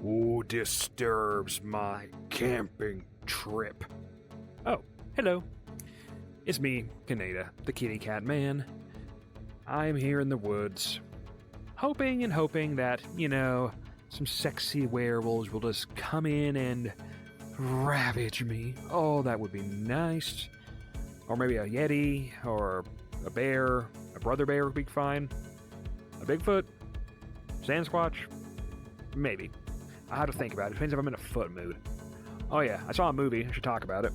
Who disturbs my camping trip? Oh, hello. It's me, Kanada, the kitty cat man. I'm here in the woods, hoping that, some sexy werewolves will just come in and ravage me. Oh, that would be nice. Or maybe a yeti, or a bear, a brother bear would be fine. A Bigfoot? Sasquatch? Maybe. I have to think about it. Depends if I'm in a foot mood. Oh yeah, I saw a movie. I should talk about it.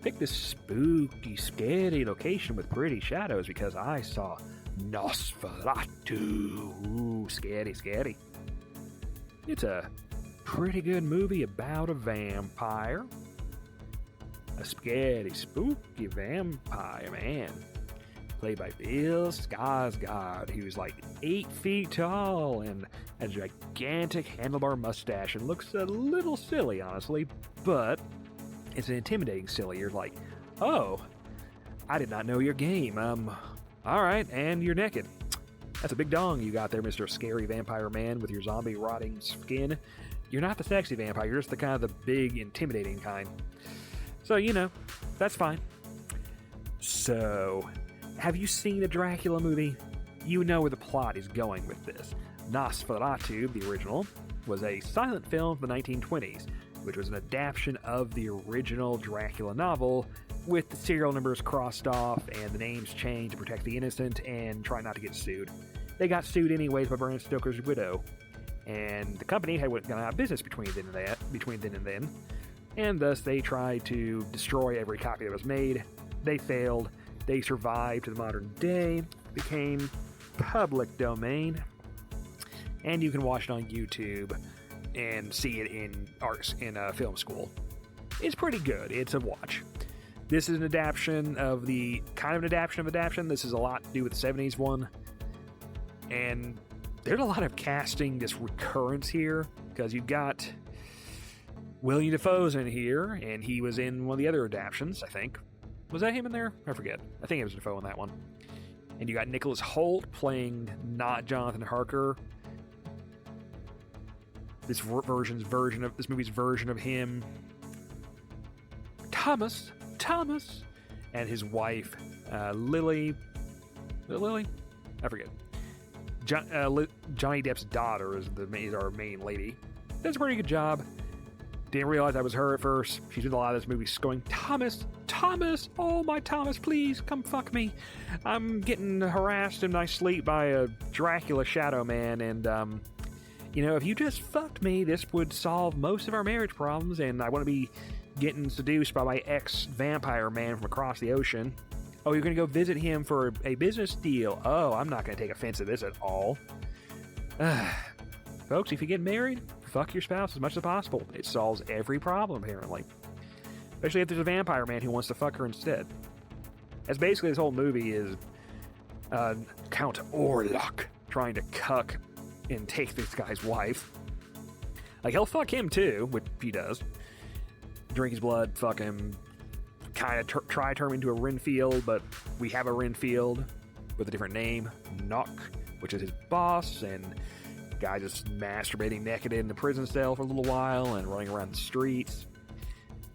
Picked this spooky, scary location with pretty shadows because I saw Nosferatu. Ooh, scary. It's a pretty good movie about a vampire. A scary, spooky vampire, man. Played by Bill Skarsgård, who's like 8 feet tall and a gigantic handlebar mustache and looks a little silly, honestly, but it's an intimidating silly. You're like, oh, I did not know your game. Alright, and you're naked. That's a big dong you got there, Mr. Scary Vampire Man with your zombie rotting skin. You're not the sexy vampire, you're just the kind of the big, intimidating kind. So, that's fine. So, have you seen the Dracula movie? You know where the plot is going with this. Nosferatu, the original, was a silent film from the 1920s, which was an adaptation of the original Dracula novel, with the serial numbers crossed off and the names changed to protect the innocent and try not to get sued. They got sued anyways by Bram Stoker's widow, and the company had gone out of business between then and then, and thus they tried to destroy every copy that was made. They failed. They survived to the modern day, became public domain, and you can watch it on YouTube and see it in film school. It's pretty good. It's a watch. This is an adaptation of the adaptation. This is a lot to do with the 70s one, and there's a lot of casting this recurrence here because you've got William Dafoe's in here, and he was in one of the other adaptations, I think. Was that him in there? I forget. I think it was Dafoe in that one. And you got Nicholas Hoult playing not Jonathan Harker. This movie's version of him. Thomas, and his wife, Lily. I forget. Johnny Depp's daughter is our main lady. Does a pretty good job. Didn't realize that was her at first. She's in a lot of this movie going, Thomas, oh my Thomas, please come fuck me. I'm getting harassed in my sleep by a Dracula shadow man, and if you just fucked me, this would solve most of our marriage problems, and I want to be getting seduced by my ex-vampire man from across the ocean. Oh, you're going to go visit him for a business deal. Oh, I'm not going to take offense to this at all. Folks, if you get married, fuck your spouse as much as possible. It solves every problem, apparently. Especially if there's a vampire man who wants to fuck her instead. As basically this whole movie is Count Orlok trying to cuck and take this guy's wife. Like, he'll fuck him too, which he does. Drink his blood, fuck him. Kind of try to turn him into a Renfield, but we have a Renfield with a different name, Nock, which is his boss, and guy just masturbating naked in the prison cell for a little while and running around the streets.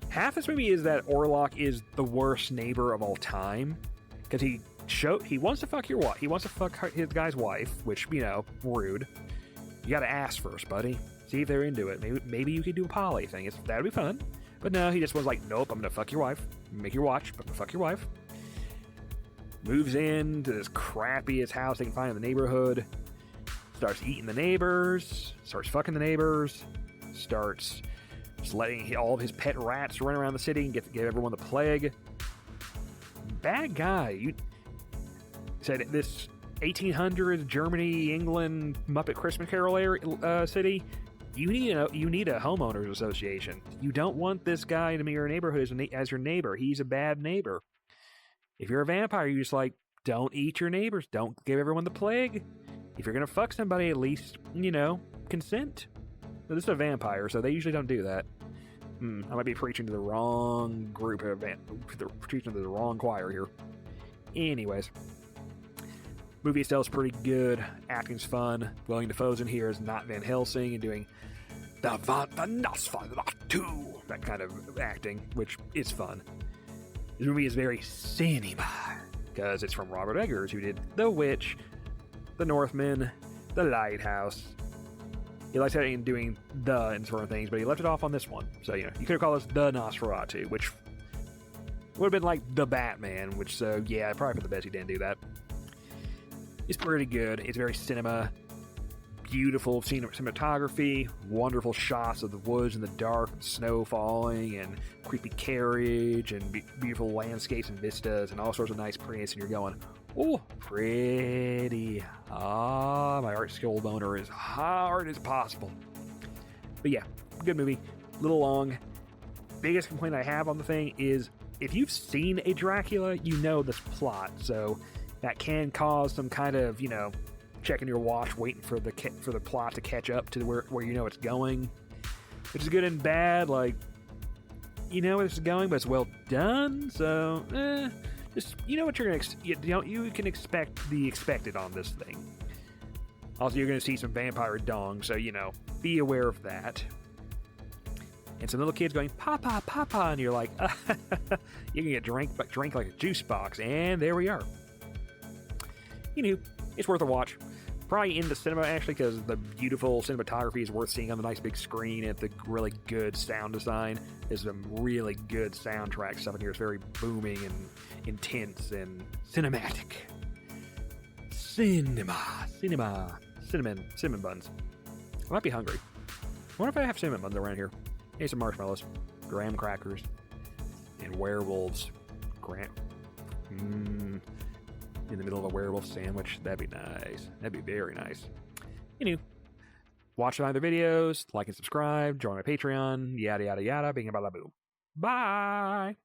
Half this movie is that Orlok is the worst neighbor of all time, because he wants to fuck your wife. He wants to fuck his guy's wife, which, rude. You gotta ask first, buddy. See if they're into it. Maybe you could do a poly thing. That'd be fun. But no, he just was like, nope, I'm gonna fuck your wife. Make your watch, but I'm gonna fuck your wife. Moves into this crappiest house they can find in the neighborhood. Starts eating the neighbors. Starts fucking the neighbors. Starts just letting all of his pet rats run around the city and give everyone the plague. Bad guy. You said this 1800s Germany, England, Muppet Christmas Carol city. You need a homeowners association. You don't want this guy to be your neighborhood as your neighbor. He's a bad neighbor. If you're a vampire, you're just like, don't eat your neighbors. Don't give everyone the plague. If you're gonna fuck somebody, at least, consent. Now, this is a vampire, so they usually don't do that. I might be preaching to the wrong group of preaching to the wrong choir here. Anyways, movie itself is pretty good. Acting's fun. William Dafoe's in here as not Van Helsing and doing the Nosferatu, that kind of acting, which is fun. This movie is very cinema, because it's from Robert Eggers, who did The Witch, The Northman, The Lighthouse. He likes doing the and sort of things, but he left it off on this one. So, you could have called this The Nosferatu, which would have been like The Batman, which, so, yeah, probably for the best he didn't do that. It's pretty good. It's very cinema. Beautiful cinematography, wonderful shots of the woods in the dark, snow falling, and creepy carriage, and beautiful landscapes and vistas, and all sorts of nice prints, and you're going, oh, pretty. Ah, my art skill boner is hard as possible. But yeah, good movie. A little long. Biggest complaint I have on the thing is, if you've seen a Dracula, you know this plot, so that can cause some kind of, checking your watch, waiting for the plot to catch up to where you know it's going, which is good and bad. Like, you know where this is going, but it's well done. So, just what you're gonna you can expect the expected on this thing. Also, you're gonna see some vampire dong, so be aware of that. And some little kids going papa, papa, and you're like, you can get drink like a juice box, and there we are. It's worth a watch. Probably in the cinema, actually, because the beautiful cinematography is worth seeing on the nice big screen, and the really good sound design. There's some really good soundtrack stuff in here. It's very booming and intense and cinematic. Cinnamon buns. I might be hungry. I wonder if I have cinnamon buns around here. Maybe some marshmallows, graham crackers, and werewolves. In the middle of a werewolf sandwich. That'd be nice. That'd be very nice. Watch my other videos, like and subscribe, join my Patreon, yada yada yada, bing bada boom. Bye!